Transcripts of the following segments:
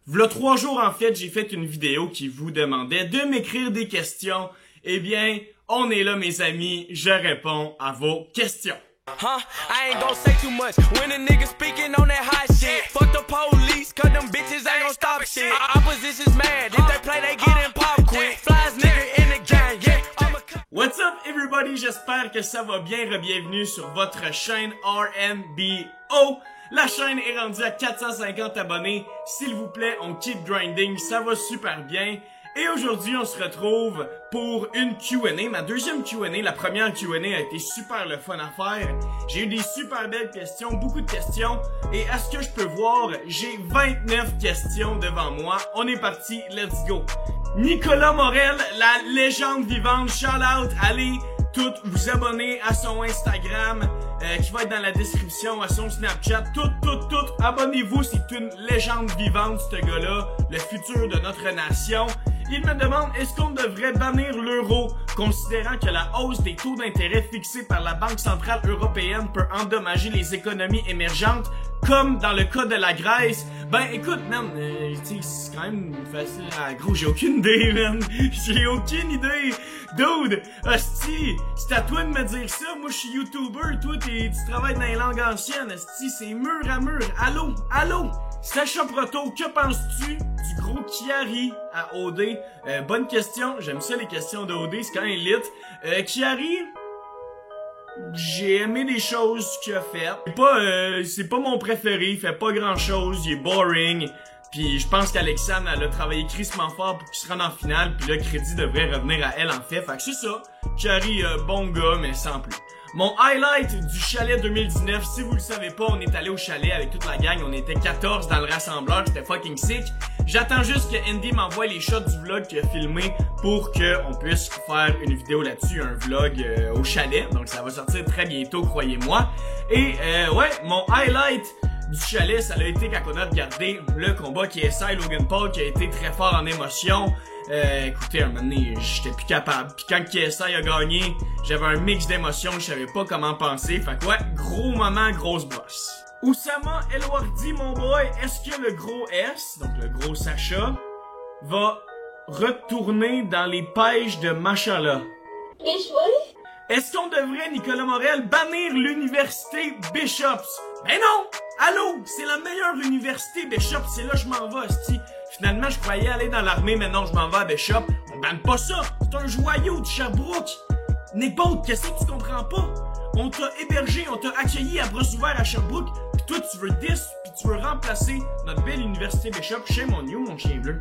V'là 3 jours, en fait, j'ai fait une vidéo qui vous demandait de m'écrire des questions. Eh bien, on est là, mes amis. Je réponds à vos questions. Huh? I ain't gon' say too much when a nigga speaking on that hot shit. Fuck the police, cause them bitches ain't gon' stop shit. Opposition's mad, if they play, they get in pop quick. Flies nigga in the gang, yeah. What's up, everybody? J'espère que ça va bien. Bienvenue sur votre chaîne RMBO. La chaîne est rendue à 450 abonnés. S'il vous plaît, on keep grinding, ça va super bien. Et aujourd'hui, on se retrouve pour une Q&A, ma deuxième Q&A. La première Q&A a été super le fun à faire. J'ai eu des super belles questions, beaucoup de questions. Et à ce que je peux voir, j'ai 29 questions devant moi. On est parti, let's go. Nicolas Morel, la légende vivante, shout out, allez toutes vous abonner à son Instagram, qui va être dans la description, à son Snapchat, toutes, abonnez-vous, c'est une légende vivante ce gars-là, le futur de notre nation. Il me demande, est-ce qu'on devrait bannir l'euro, considérant que la hausse des taux d'intérêt fixés par la Banque Centrale Européenne peut endommager les économies émergentes, comme dans le cas de la Grèce? Ben écoute, man, c'est quand même facile. Ah gros, j'ai aucune idée, man. J'ai aucune idée. Dude, hostie, c'est à toi de me dire ça. Moi, je suis YouTuber. Toi, tu travailles dans les langues anciennes. Hostie, c'est mur à mur. Allô? Sacha Proto, que penses-tu du gros Chiari à OD? Bonne question. J'aime ça, les questions de OD. C'est quand même lit. Chiari... J'ai aimé les choses qu'il a faites. C'est pas mon préféré, il fait pas grand chose, il est boring. Puis je pense qu'Alexandre, elle a travaillé crissement fort pour qu'il se rende en finale, puis le crédit devrait revenir à elle en fait. Fait que c'est ça. Chiari, bon gars, mais sans plus. Mon highlight du chalet 2019, si vous le savez pas, on est allé au chalet avec toute la gang, on était 14 dans le rassembleur, c'était fucking sick. J'attends juste que Andy m'envoie les shots du vlog qu'il a filmé pour qu'on puisse faire une vidéo là-dessus, un vlog au chalet. Donc ça va sortir très bientôt, croyez-moi. Et ouais, mon highlight du chalet, ça a été quand on a regardé le combat KSI Logan Paul qui a été très fort en émotion. Écoutez, un moment donné, j'étais plus capable. Puis quand KSI a gagné, j'avais un mix d'émotions, je savais pas comment penser. Fait que ouais, gros moment, grosse brosse. Oussama Elwardi, mon boy, est-ce que le gros S, donc le gros Sacha, va retourner dans les pêches de Machala? Est-ce qu'on devrait, Nicolas Morel, bannir l'université Bishops? Ben non! Allô? C'est la meilleure université, Bishops, c'est là que je m'en vais, esti. Finalement, je croyais aller dans l'armée, mais non, je m'en vais à Bishop. On banne pas ça! C'est un joyau de Sherbrooke! N'importe, qu'est-ce que tu comprends pas? On t'a hébergé, on t'a accueilli à bras ouverts à Sherbrooke, pis toi, tu veux pis tu veux remplacer notre belle université Bishop chez mon you, mon chien bleu.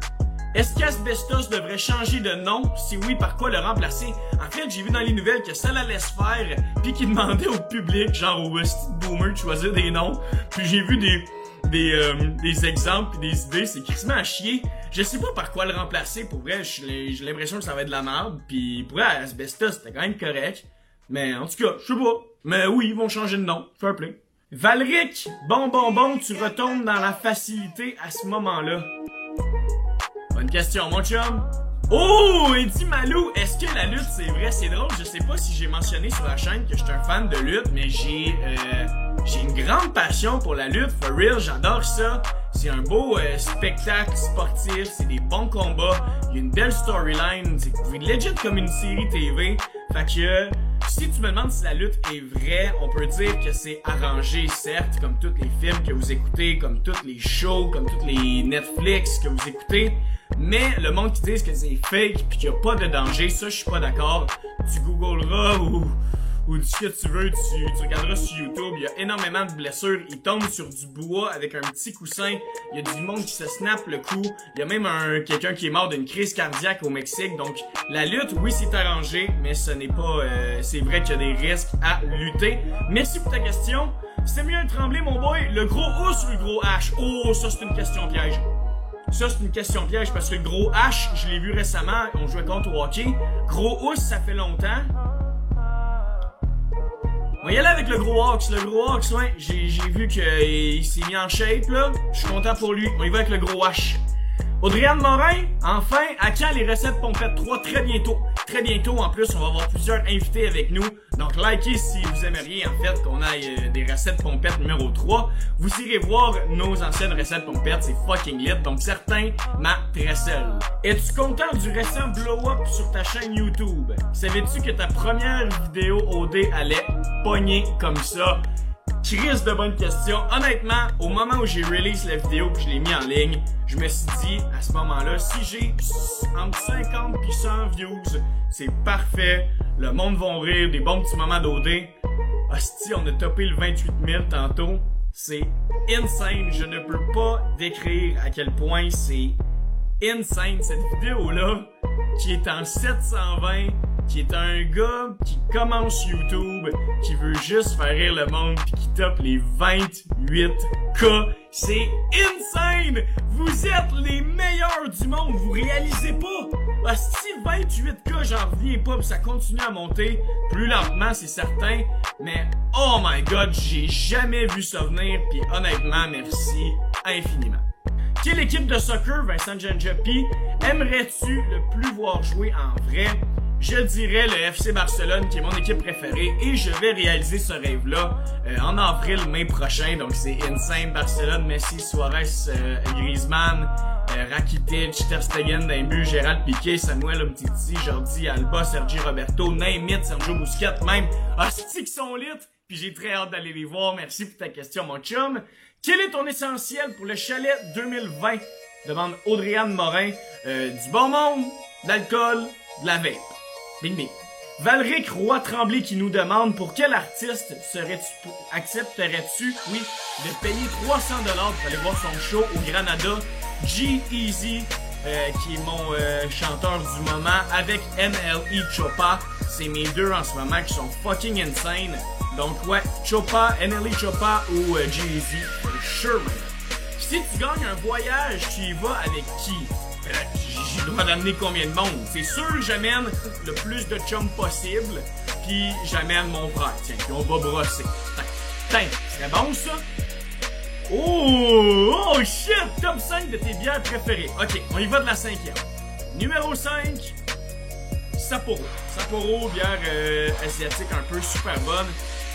Est-ce qu'Asbestos devrait changer de nom? Si oui, par quoi le remplacer? En fait, j'ai vu dans les nouvelles que ça l'allait se faire, puis qu'il demandait au public, genre aux boomers, de choisir des noms. Puis j'ai vu des exemples pis des idées, c'est crissement à chier. Je sais pas par quoi le remplacer, pour vrai, j'ai l'impression que ça va être de la merde, pis pour vrai, Asbestos, c'était quand même correct. Mais en tout cas, je sais pas. Mais oui, ils vont changer de nom, fair play. Valric, bon, tu retombes dans la facilité à ce moment-là. Bonne question, mon chum. Oh, Eddie Malou, est-ce que la lutte, c'est vrai? C'est drôle, je sais pas si j'ai mentionné sur la chaîne que je suis un fan de lutte, mais j'ai une grande passion pour la lutte, for real, j'adore ça. C'est un beau spectacle sportif, c'est des bons combats, il y a une belle storyline, c'est legit comme une série TV. Fait que, si tu me demandes si la lutte est vraie, on peut dire que c'est arrangé, certes, comme tous les films que vous écoutez, comme tous les shows, comme tous les Netflix que vous écoutez. Mais le monde qui dit que c'est fake pis qu'il n'y a pas de danger, ça je suis pas d'accord. Tu googleras ou dis ce que tu veux, tu regarderas sur YouTube, il y a énormément de blessures, ils tombent sur du bois avec un petit coussin, il y a du monde qui se snappe le cou, il y a même quelqu'un qui est mort d'une crise cardiaque au Mexique, donc la lutte, oui c'est arrangé, mais ce n'est pas, c'est vrai qu'il y a des risques à lutter. Merci pour ta question. C'est mieux de trembler mon boy, le gros O ou le gros H? Oh, ça c'est une question piège. Ça, c'est une question piège parce que le gros H, je l'ai vu récemment, on jouait contre au hockey. Gros Housse, ça fait longtemps. On va y aller avec le gros Hawks. Le gros Hawks, ouais, j'ai vu qu'il s'est mis en shape, là. Je suis content pour lui. On y va avec le gros H. Audriane Morin, enfin, à quand les recettes pompettes 3? Très bientôt. très bientôt. En plus, on va avoir plusieurs invités avec nous. Donc, likez si vous aimeriez, en fait, qu'on aille des recettes pompettes numéro 3. Vous irez voir nos anciennes recettes pompettes. C'est fucking lit. Donc, certains m'intéressent. Es-tu content du récent blow-up sur ta chaîne YouTube? Savais-tu que ta première vidéo OD allait pogner comme ça? Chris, de bonnes questions. Honnêtement, au moment où j'ai release la vidéo que je l'ai mis en ligne, je me suis dit, à ce moment-là, si j'ai entre 50 et 100 views, c'est parfait. Le monde va rire, des bons petits moments d'OD. Hostie, on a topé le 28 000 tantôt. C'est insane. Je ne peux pas décrire à quel point c'est insane cette vidéo-là, qui est en 720, qui est un gars qui commence YouTube, qui veut juste faire rire le monde, puis qui tape les 28K. C'est insane! Vous êtes les meilleurs du monde, vous réalisez pas? Hostie, 28K, j'en reviens pas, pis ça continue à monter, plus lentement, c'est certain, mais oh my god, j'ai jamais vu ça venir, pis honnêtement, merci infiniment. Quelle équipe de soccer, Vincent Janjapi, aimerais-tu le plus voir jouer en vrai? Je dirais le FC Barcelone, qui est mon équipe préférée, et je vais réaliser ce rêve-là en avril-mai prochain. Donc c'est insane, Barcelone, Messi, Suarez, Griezmann, Rakitic, Ter Stegen d'un but, Gérald Piqué, Samuel Umtiti, Jordi Alba, Sergi Roberto, name it, Sergio Busquets même. Hostie qui sont lit, puis j'ai très hâte d'aller les voir. Merci pour ta question, mon chum. Quel est ton essentiel pour le chalet 2020? Demande Audrey-Anne Morin. Du bon monde, de l'alcool, de la vape. Bing bing. Valric Roy-Tremblay qui nous demande pour quel artiste accepterais-tu, oui, de payer 300$ pour aller voir son show au Granada. G-Eazy, qui est mon chanteur du moment, avec NLE Choppa. C'est mes deux en ce moment qui sont fucking insane. Donc ouais, Choppa, NLE Choppa ou G-Eazy, for sure, man. Si tu gagnes un voyage, tu y vas avec qui? J'ai le droit d'amener combien de monde? C'est sûr que j'amène le plus de chums possible, puis j'amène mon frère, tiens, puis on va brosser. Tiens, c'est bon ça? Oh shit! Top 5 de tes bières préférées. Ok, on y va de la 5e. Numéro 5, Sapporo. Sapporo, bière asiatique un peu super bonne.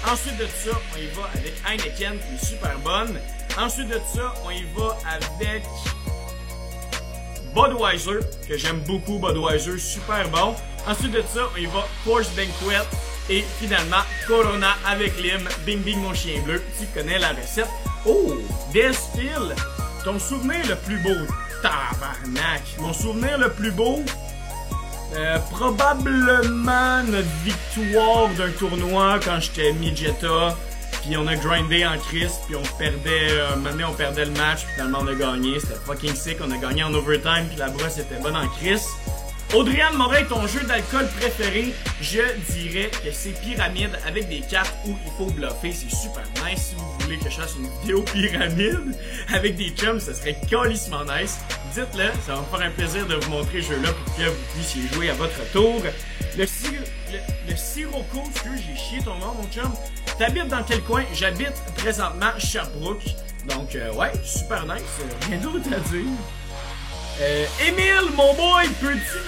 Ensuite de ça, on y va avec Heineken, qui est super bonne. Ensuite de ça, on y va avec Budweiser, que j'aime beaucoup, Budweiser, super bon. Ensuite de ça, on y va Coors Banquet. Et finalement, Corona avec lime, bing bing mon chien bleu, tu connais la recette. Oh, Desfield, ton souvenir le plus beau, tabarnak. Mon souvenir le plus beau, probablement notre victoire d'un tournoi quand j'étais midgeta. Puis on a grindé en crise, puis on perdait, maintenant on perdait le match, puis finalement on a gagné. C'était fucking sick, on a gagné en overtime, puis la brosse était bonne en crise. Audrey-Anne Morin, ton jeu d'alcool préféré, je dirais que c'est Pyramide avec des cartes où il faut bluffer. C'est super nice. Si vous voulez que je fasse une vidéo Pyramide avec des chums, ça serait calissement nice. Dites-le, ça va me faire un plaisir de vous montrer ce jeu-là pour que vous puissiez jouer à votre tour. Le Sirocco, j'ai chié ton nom, mon chum. T'habites dans quel coin? J'habite présentement Sherbrooke. Donc, ouais, super nice. Rien d'autre à dire. Émile, mon boy, peux-tu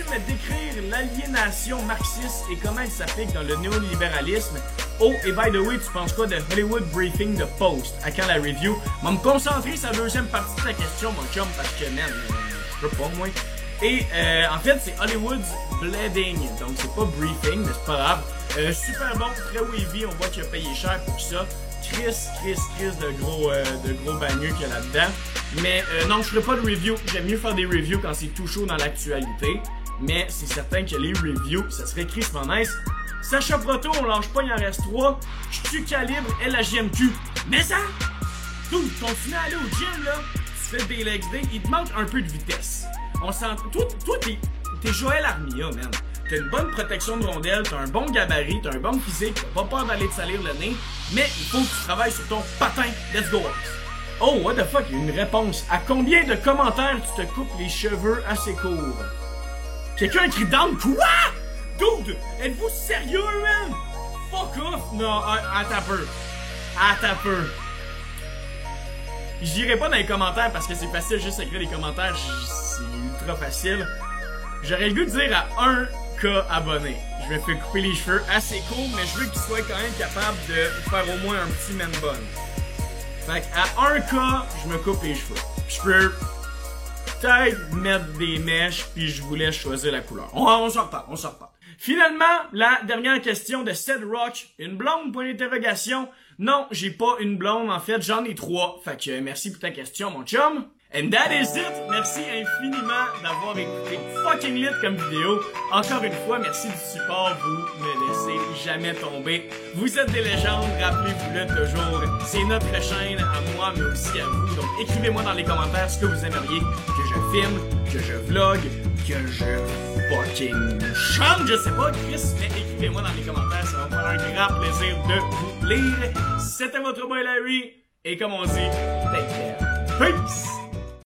me décrire l'aliénation marxiste et comment elle s'applique dans le néolibéralisme? Oh, et by the way, tu penses quoi de Hollywood Briefing de Post? À quand la review? Je vais me concentrer sur la deuxième partie de ta question, mon chum, parce que, man, je peux pas, moi. Et, en fait, c'est Hollywood's Bleeding. Donc, c'est pas Briefing, mais c'est pas grave. Super bon, très wavy, on voit qu'il a payé cher pour ça. Chris de gros bagneux qu'il y a là-dedans. Mais non, je ferai pas de review. J'aime mieux faire des reviews quand c'est tout chaud dans l'actualité. Mais c'est certain que les reviews, ça serait crispement nice. Sacha Proto, on lâche pas, il en reste 3. Je calibre LHJMQ. Mais ça, tout, continue à aller au gym, là. Tu fais des legs day, il te manque un peu de vitesse. On sent. Toi, t'es Joël Armia, man. T'as une bonne protection de rondelle, t'as un bon gabarit, t'as un bon physique, t'as pas peur d'aller te salir le nez, mais il faut que tu travailles sur ton patin. Let's go! Oh, what the fuck, il y a une réponse. À combien de commentaires tu te coupes les cheveux assez courts? Quelqu'un crie down, quoi? Dude, êtes-vous sérieux, man? Fuck off! Non, attends peu. J'irai pas dans les commentaires parce que c'est facile juste écrire des commentaires, c'est ultra facile. j'aurais le goût de dire à 1K abonnés. Je vais faire couper les cheveux assez courts, mais je veux qu'il soit quand même capable de faire au moins un petit man bun. Fait qu'à 1K, je me coupe les cheveux. Je peux peut-être mettre des mèches, puis je vous laisse choisir la couleur. On s'en reparle, on s'en reparle. Finalement, la dernière question de Seth Rock. Une blonde, point d'interrogation. Non, j'ai pas une blonde, en fait, j'en ai 3. Fait que merci pour ta question, mon chum. And that is it! Merci infiniment d'avoir écouté fucking lit comme vidéo. Encore une fois, merci du support, vous ne laissez jamais tomber. Vous êtes des légendes, rappelez-vous-le toujours. C'est notre chaîne à moi, mais aussi à vous. Donc écrivez-moi dans les commentaires ce que vous aimeriez que je filme, que je vlog, que je fucking chante, je sais pas, Chris, mais écrivez-moi dans les commentaires, ça va me faire un grand plaisir de vous lire. C'était votre boy Larry, et comme on dit, take care. Peace!